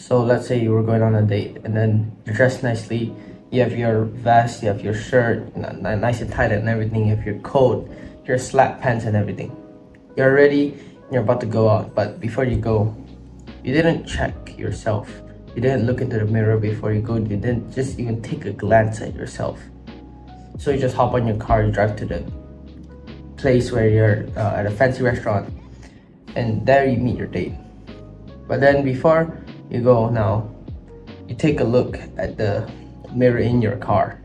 So let's say you were going on a date and then you're dressed nicely, you have your vest, you have your shirt, nice and tight and everything, you have your coat, your slack pants and everything. You're ready, you're about to go out, but before you go, you didn't check yourself. You didn't look into the mirror before you go, you didn't just even take a glance at yourself. So you just hop on your car, you drive to the place where you're at a fancy restaurant, and there you meet your date. But then before you go now, you take a look at the mirror in your car,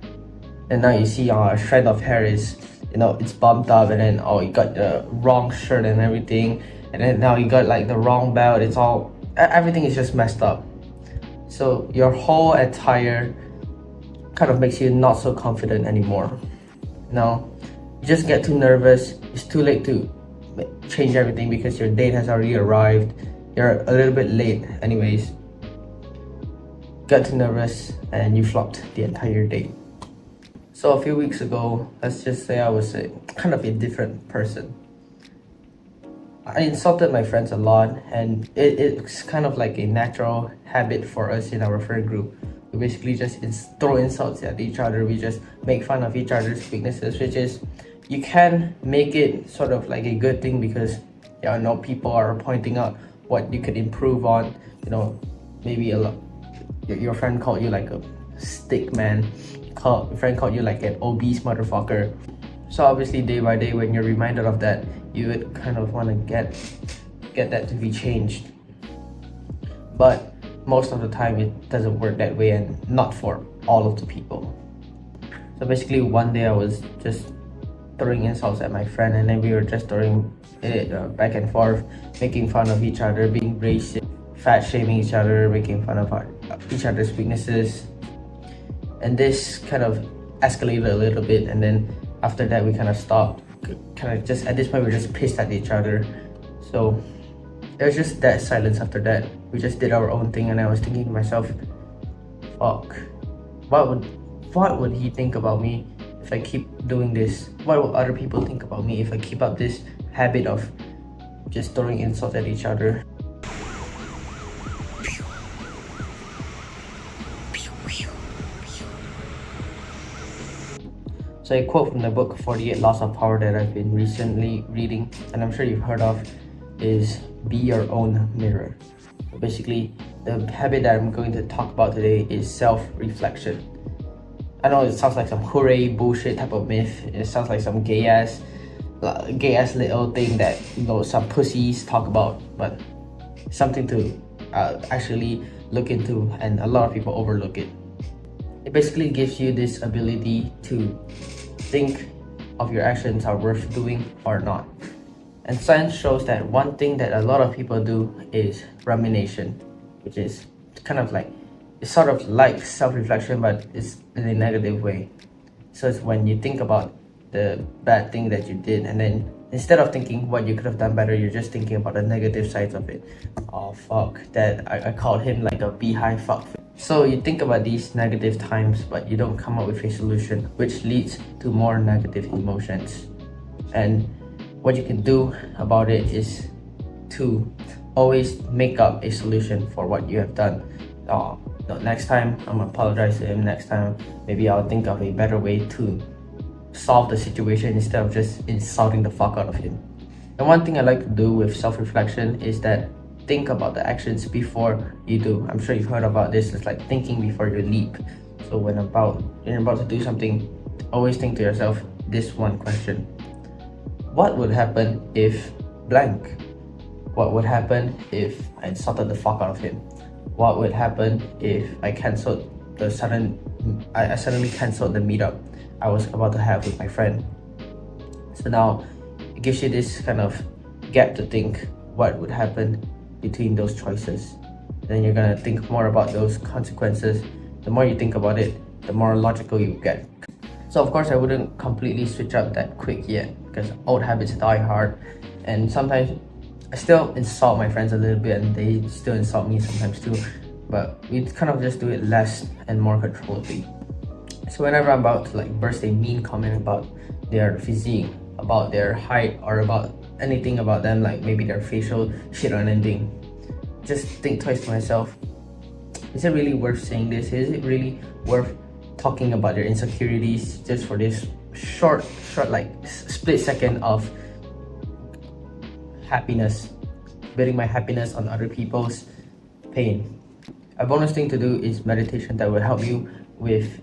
and now you see a shred of hair is, it's bumped up, and then you got the wrong shirt and everything, and then now you got like the wrong belt. It's all, everything is just messed up. So your whole attire kind of makes you not so confident anymore. Now you just get too nervous. It's too late to change everything because your date has already arrived. You're a little bit late anyways. Got too nervous and you flopped the entire date. So a few weeks ago, let's just say I was kind of a different person. I insulted my friends a lot, and it's kind of like a natural habit for us in our friend group. We basically just throw insults at each other. We just make fun of each other's weaknesses, which is, you can make it sort of like a good thing because people are pointing out what you could improve on. Maybe your friend called you like a stick man, your friend called you like an obese motherfucker. So obviously day by day, when you're reminded of that, you would kind of want to get that to be changed. But most of the time it doesn't work that way, and not for all of the people. So basically one day I was just throwing insults at my friend, and then we were just throwing it back and forth, making fun of each other, being racist, fat shaming each other, making fun of each other's weaknesses. And this kind of escalated a little bit, and then after that we kind of stopped. Just at this point we're just pissed at each other. So it was just that silence after that. We just did our own thing, and I was thinking to myself, fuck, what would he think about me if I keep doing this? What will other people think about me if I keep up this habit of just throwing insults at each other? So a quote from the book 48 Laws of Power that I've been recently reading, and I'm sure you've heard of, is be your own mirror. Basically, the habit that I'm going to talk about today is self-reflection. I know it sounds like some hooray bullshit type of myth. It sounds like some gay ass little thing that some pussies talk about, but something to actually look into, and a lot of people overlook it. It basically gives you this ability to think of your actions are worth doing or not. And science shows that one thing that a lot of people do is rumination, which is kind of like, it's sort of like self-reflection, but it's in a negative way. So it's when you think about the bad thing that you did, and then instead of thinking what you could have done better, you're just thinking about the negative sides of it. Oh fuck, that I called him like a beehive fuck. So you think about these negative times, but you don't come up with a solution, which leads to more negative emotions. And what you can do about it is to always make up a solution for what you have done. Next time I'm gonna apologize to him. Next time maybe I'll think of a better way to solve the situation instead of just insulting the fuck out of him. And one thing I like to do with self-reflection is that think about the actions before you do. I'm sure you've heard about this. It's like thinking before you leap. So when you're about to do something, always think to yourself this one question: what would happen if blank? What would happen if I insulted the fuck out of him? What would happen if I suddenly canceled the meetup I was about to have with my friend? So now it gives you this kind of gap to think what would happen between those choices. Then you're gonna think more about those consequences. The more you think about it, the more logical you get. So of course I wouldn't completely switch up that quick yet, because old habits die hard, and sometimes I still insult my friends a little bit, and they still insult me sometimes too, but we kind of just do it less and more controllably. So whenever I'm about to burst a mean comment about their physique, about their height, or about anything about them, like maybe their facial shit or anything, just think twice to myself, Is it really worth saying this? Is it really worth talking about your insecurities just for this short like split second of happiness, betting my happiness on other people's pain? A bonus thing to do is meditation that will help you with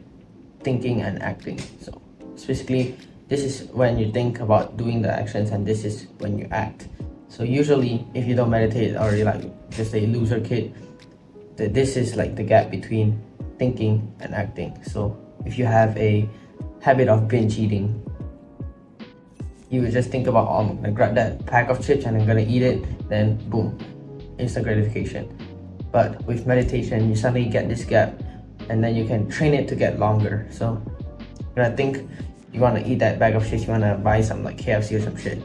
thinking and acting. So basically, this is when you think about doing the actions, and this is when you act. So usually, if you don't meditate, or you're like just a loser kid, this is like the gap between thinking and acting. So if you have a habit of binge eating, you would just think about, oh, I'm gonna grab that pack of chips and I'm gonna eat it, then boom, instant gratification. But with meditation, you suddenly get this gap, and then you can train it to get longer. So when I think you want to eat that bag of chips, you want to buy some like KFC or some shit,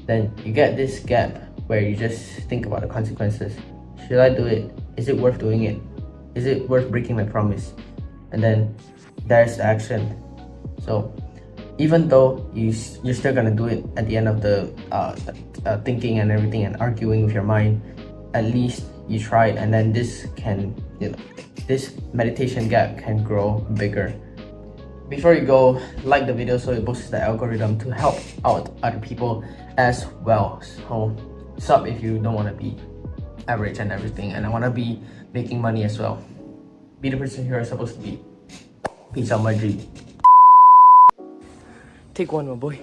then you get this gap where you just think about the consequences. Should I do it? Is it worth doing it? Is it worth breaking my promise? And then there's the action. So even though you're still gonna do it at the end of the thinking and everything and arguing with your mind, at least you tried, and then this can, this meditation gap can grow bigger. Before you go, like the video so it boosts the algorithm to help out other people as well. So sub if you don't want to be average and everything, and I want to be making money as well. Be the person you're supposed to be. Peace out, my G. Take one, my boy.